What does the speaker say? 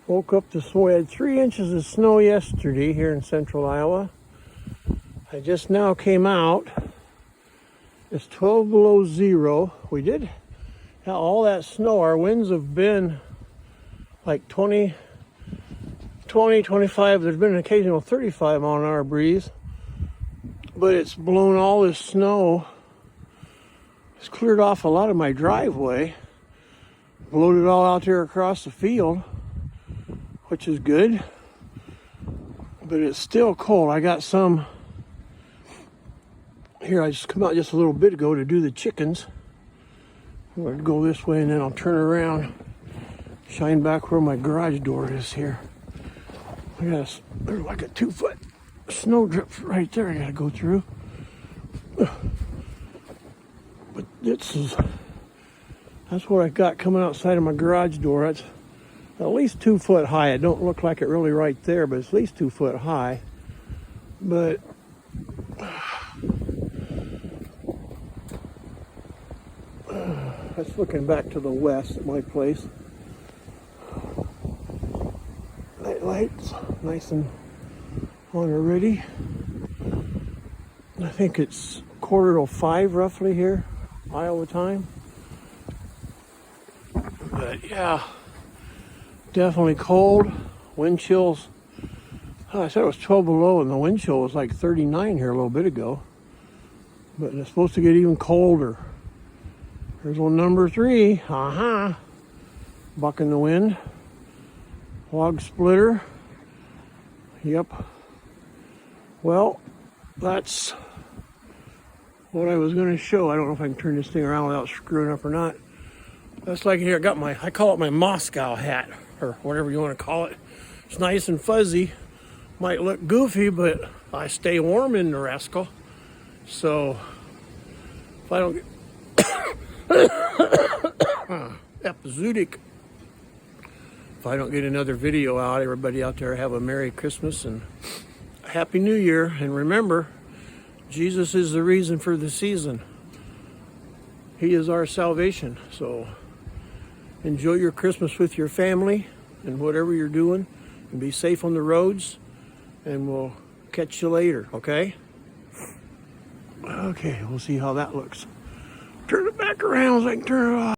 Woke up this way. I had 3 inches of snow yesterday here in central Iowa. I just now came out. It's 12 below zero. We did have all that snow. Our winds have been like 20, 25. There's been an occasional 35 mile an hour breeze. But it's blown all this snow. It's cleared off a lot of my driveway. Blowed it all out there across the field, which is good. But it's still cold. I got some here. I just come out just a little bit ago to do the chickens. I'm going to go this way and then I'll turn around, shine back where my garage door is here. There's like a 2-foot snow drip right there I got to go through. But that's what I got coming outside of my garage door. It's at least 2 foot high. It don't look like it really right there, but it's at least 2 foot high. But that's looking back to the west at my place. Night lights, nice and on already. I think it's 4:45 roughly here, Iowa time. But yeah, definitely cold. Wind chills. I said it was 12 below and the wind chill was like 39 here a little bit ago. But it's supposed to get even colder. Here's one number 3. Bucking the wind. Log splitter. Yep. Well, that's what I was going to show. I don't know if I can turn this thing around without screwing up or not. That's like here, I call it my Moscow hat, or whatever you want to call it. It's nice and fuzzy. Might look goofy, but I stay warm in the rascal. So, if I don't get epizootic, if I don't get another video out, everybody out there have a Merry Christmas and a Happy New Year. And remember, Jesus is the reason for the season. He is our salvation. So enjoy your Christmas with your family and whatever you're doing. And be safe on the roads. And we'll catch you later, okay? Okay, we'll see how that looks. Turn it back around so I can turn it off.